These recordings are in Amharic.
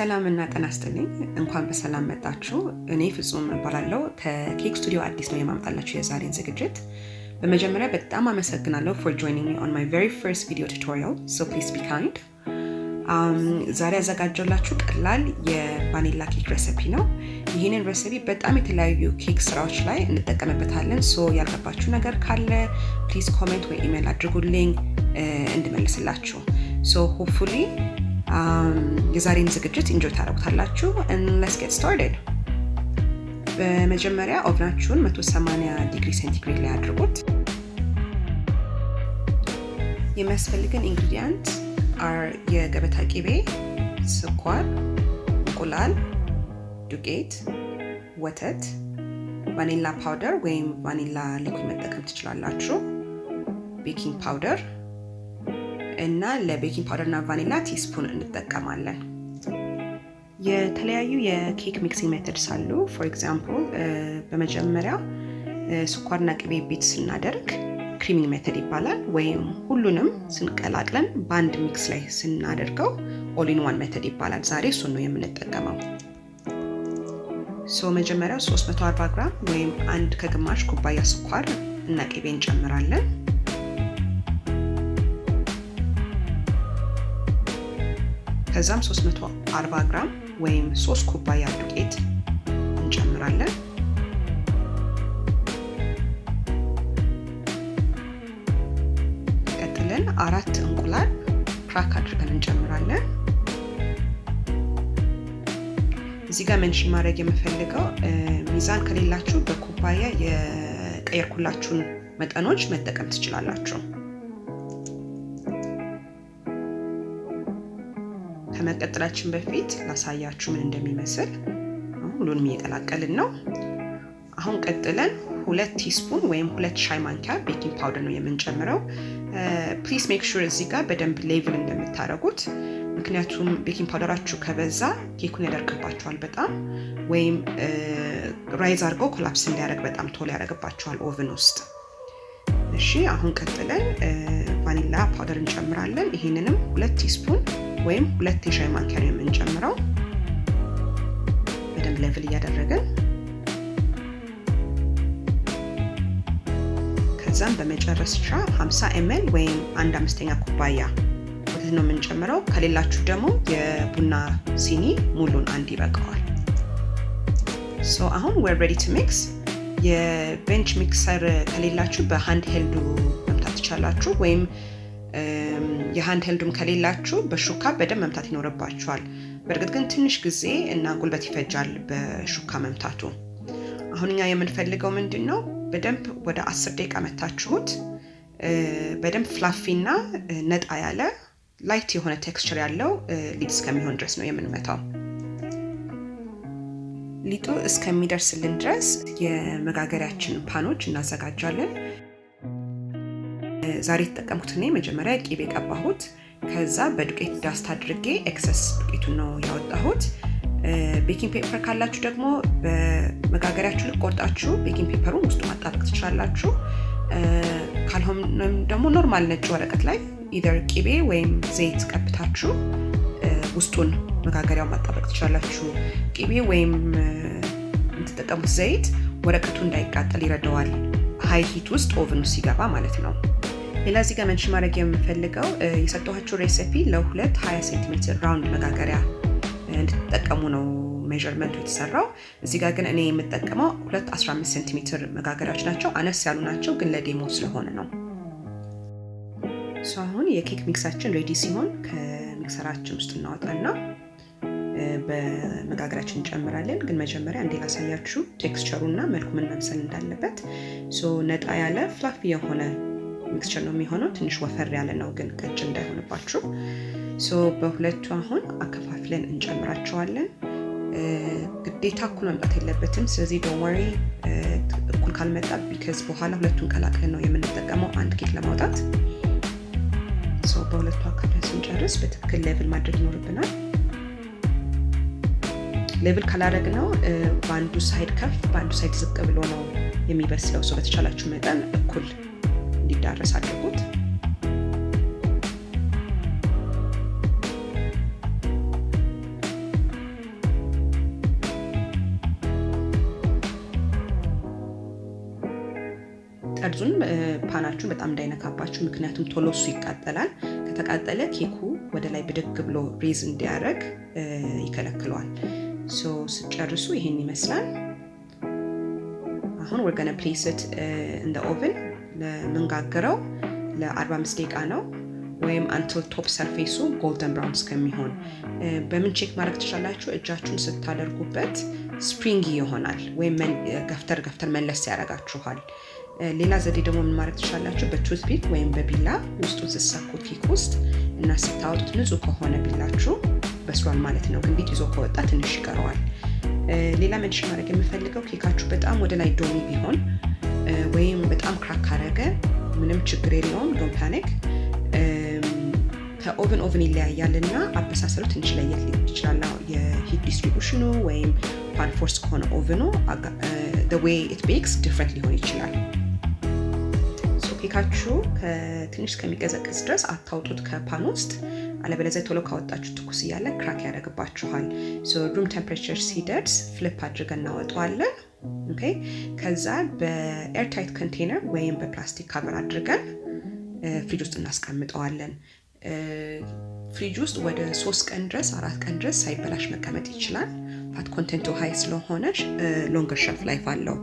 ሰላም እና ጤና ይስጥልኝ እንኳን በሰላም መጣችሁ እኔ ፍጹም እባላለሁ ከኬክ ስቱዲዮ አዲስ ነው የማመጣላችሁ የዛሬን ዝግጅት በመጀመሪያ በጣም አመሰግናለሁ for joining me on my very first video tutorial so please be kind ዛሬ አዘጋጀሁላችሁ ቀላል የቫኒላ ኬክ ሬሲፒ ነው ይሄንን ሬሲፒ በጣም የተለያዩ ኬክ ስራዎች ላይ እንጠቀምበታለን so ያልገባችሁ ነገር ካለ please comment ወይ ኢሜል አድርጉልኝ እንድመልስላችሁ so hopefully የዛሬን ዝግጅት enjoy ታደርጉታላችሁ and let's get started በመጀመሪያ ኦቭናችሁን 180 ዲግሪ ሴንቲግሬድ ላይ አድርጉት የሚያስፈልገን ኢንግሪዲየንት are የገበታ ቅቤ ስኳር እንቁላል ዱቄት ወተት ቫኒላ ፓውደር ወይም ቫኒላ ሊኩዊድ መጠቀም ትችላላችሁ ቤኪንግ ፓውደር እና ለቤኪንግ ፓውደር እና ቫኒላ ቲስፑን እንጠቀማለን የተለያዩ የኬክ ሚክሲንግ ሜተድስ አሉ for example በመጀመሪያ ስኳርና ቅቤ ቢት ስናደርግ ክሪሚንግ ሜተድ ይባላል ወይም ሁሉንም ስንቀላቅለን ባንድ ሚክስ ላይ ስናደርገው ኦል ኢን ዋን ሜተድ ይባላል ዛሬ እሱን ነው የምንጠቀመው ሶ መጀመሪያ 340 ግራም ወይም አንድ ከግማሽ ኩባያ ስኳር እና ቅቤ እንጨምራለን ከዛም 340 ግራም ወይም 3 ኩባያ ዱቄት እንጨምራለን ቀጥለን 4 እንቁላል ክራክ አድርገን እንጨምራለን እዚህ ጋር ሜንሽን ማድረግ የምፈልገው ሚዛን ከሌላችሁ በኩባያ የቀየርኩላችሁን መጠኖች መጠቀም ትችላላችሁ ከመቀጠላችን በፊት ላሳያችሁ ምን እንደሚመስል ሁሉንም እየቀላቀልን ነው አሁን ቀጥለን 2 ቲስፑን ወይም 2 ሻይ ማንኪያ ቤኪንግ ፓውደር ነው የምንጨምረው ፕሊዝ ሜክ ሹር እዚህ ጋር በደንብ ሌቭል እንደምታደርጉት ምክንያቱም ቤኪንግ ፓውደራችሁ ከበዛ ኬኩን ያደርቅባችኋል በጣም ወይም ራይዝ አድርጎ ኮላፕስ እንዲያደርግ በጣም ቶሎ ያደርግባችኋል ኦቨን ውስጥ እሺ አሁን ቀጥለን ቫኒላ ፓውደር እንጨምራለን ይሄንንም 2 ቲስፑን ወይም 2 የሻይ ማንኪያ ነው የምንጨምረው በደንብ ሌቭል እያደረግን ከዛም በመጨረሻ 50 ml ወይም 1/5 ኩባያ ወተት ነው የምንጨምረው ከሌላችሁ ደግሞ የቡና ሲኒ ሙሉን አንድ ይበቃዋል so አሁን we're ready to mix የቤንች ሚክሰር ከሌላችሁ በሃንድ ሄልዱ መምታት ትችላላችሁ ወይም የሃንድ ሄልዱም ከሌላችሁ በሹካ በደንብ መምታት ይኖርባችኋል በርግጥ ግን ትንሽ ጊዜ እና ጉልበት ይፈጃል በሹካ መምታቱ አሁንኛ የምንፈልገው ምንድነው በደንብ ወደ 10 ደቂቃ መታችሁት በደንብ ፍላፊና ነጣ ያለ ላይት የሆነ ቴክስቸር ያለው ሊጥ እስከሚሆን ድረስ ነው የምንመታው ሊጡ እስከሚደርስልን ድረስ የመጋገሪያችን ፓኖች እናዘጋጃለን ዛሬ ተጠቀምኩት እኔ መጀመሪያ ቅቤ ቀባሁት ከዛ በዱቄት ዳስት አድርጌ ኤክሰስ ዱቄቱን ነው ያወጣሁት ቤኪንግ ፔፐር ካላችሁ ደግሞ በመጋገሪያችሁ ልቆርጣችሁ ቤኪንግ ፔፐሩን ውስጡ ማጣበቅ ትችላላችሁ ካልሆነም ደግሞ ኖርማል ነጭ ወረቀት ላይ either ቅቤ ወይም ዘይት ቀብታችሁ ውስጡን መጋገሪያው ማጣበቅ ትችላላችሁ ቅቤ ወይም የምትጠቀሙት ዘይት ወረቀቱ እንዳይቃጠል ይረዳዋል ሃይ ሂት ውስጥ ኦቨን ውስጥ ሲገባ ማለት ነው ሌላ እዚህ ጋር መንሽን ማድረግ የምፈልገው የሰጠኋችሁ ሬሲፒ ለ2 20 ሴንቲሜትር ራውንድ መጋገሪያ እንድትጠቀሙ ነው ሜዠርመንቱ የተሰራው እዚህ ጋር ግን እኔ የምጠቀመው 2 15 ሴንቲሜትር መጋገሪያዎች ናቸው አነስ ያሉ ናቸው ግን ለዴሞ ስለሆነ ነው ሶ አሁን የኬክ ሚክሳችን ሬዲ ሲሆን ከሚክሰራችን ውስጥ እናወጣና በመጋገሪያችን እንጨምራለን ግን መጀመሪያ እንዴ ላሳያችሁ ቴክስቸሩና መልኩ ምን መምሰል እንዳለበት ሶ ነጣ ያለ ፍላፊ የሆነ ሚክስቸር ነው የሚሆነው ትንሽ ወፈር ያለ ነው ግን ቀጭን እንዳይሆንባችሁ ሶ በሁለቱ አሁን አከፋፍለን እንጨምራቸዋለን ግዴታ እኩል መምጣት የለበትም ስለዚህ don't worry እኩል ካልመጣ because በኋላ ሁለቱን ቀላቅለን ነው የምንጠቀመው አንድ ኬክ ለማውጣት ሶ በሁለቱ አካፍለን ስንጨርስ በትክክል ሌቭል ማድረግ ይኖርብናል። ሌቭል ካላደረግነው በአንዱ ሳይድ ከፍ በአንዱ ሳይድ ዝቅ ብሎ ነው የሚበስለው። ሶ በተቻላችሁ መጠን እኩል እንዲዳረስ አድርጉት። ጠርዙን ፓናችሁን በጣም እንዳይነካባችሁ፣ ምክንያቱም ቶሎ እሱ ይቃጠላል። ከተቃጠለ ኬኩ ወደ ላይ ብድግ ብሎ ሬዝ እንዲያደርግ ይከለክለዋል። ሶ ስጨርሱ ይሄን ይመስላል። አሁን we're going to place it in the oven ለምንጋግረው ለ45 ደቂቃ ነው ወይም until top surface golden brown እስከሚሆን። በምን ቼክ ማድረግ ትችላላችሁ? እጃችሁን ስታደርጉበት ስፕሪንጊ ይሆናል ወይም ገፍተር መለስ ያደርጋችኋል። ሌላ ዘዴ ደግሞ ምን ማድረግ ትችላላችሁ? በቱትፒክ ወይም በቢላ ውስጡ ዝሰኩት ኬክ ውስጥ እና ስታወጡት ንጹህ ከሆነ ቢላችሁ በስሏል ማለት ነው። ግን ቢት ይዞ ከወጣ ትንሽ ይቀረዋል። ሌላ ሜንሽን ማድረግ የምፈልገው ኬካችሁ በጣም ወደ ላይ ዶሚ ቢሆን ወይም በጣም ክራክ ካረገ ምንም ችግር የለውም፣ ዶንት ፓኒክ። ከኦቨን ይለያያልና አበሳሰሉ ትንሽ ለየት ሊል ይችላል። የሂት ዲስትሪቢዩሽኑ ወይም ፓን ፎርስ ከሆነ ኦቨኑ the way it bakes different ሊሆን ይችላል። ኬካችሁ ከትንሽ ከሚቀዘቅዝ ድረስ አታውጡት ከፓን ውስጥ፣ አለበለዚያ ቶሎ ካወጣችሁ ትኩስ እያለ ክራክ ያደርግባችኋል። ሶ ሩም ቴምፕሬቸር ሲደርስ ፍሊፕ አድርገን እናወጣዋለን። ኦኬ። ከዛ በኤርታይት ኮንቴነር ወይም በፕላስቲክ ካቨር አድርገን ፍሪጅ ውስጥ እናስቀምጠዋለን። ፍሪጅ ውስጥ ወደ 3 ቀን ድረስ 4 ቀን ድረስ ሳይበላሽ መቀመጥ ይችላል። ፋት ኮንቴንቱ ሃይ ስለሆነ ሎንገር ሼልፍ ላይፍ አለው።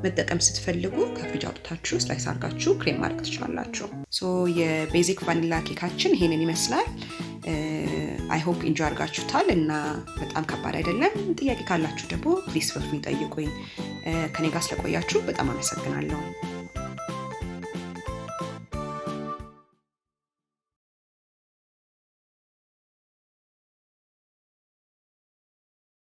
መጠቀም ስትፈልጉ ከፍሪጅ አውጥታችሁ ስላይስ አድርጋችሁ ክሬም ማድረግ ትችላላችሁ። ሶ የቤዚክ ቫኒላ ኬካችን ይሄንን ይመስላል። አይ ሆፕ ኢንጆይ አድርጋችሁታል እና በጣም ከባድ አይደለም። ጥያቄ ካላችሁ ደግሞ ፕሊዝ ፍሪ ጠይቁኝ። ከኔ ጋር ስለቆያችሁ በጣም አመሰግናለሁ።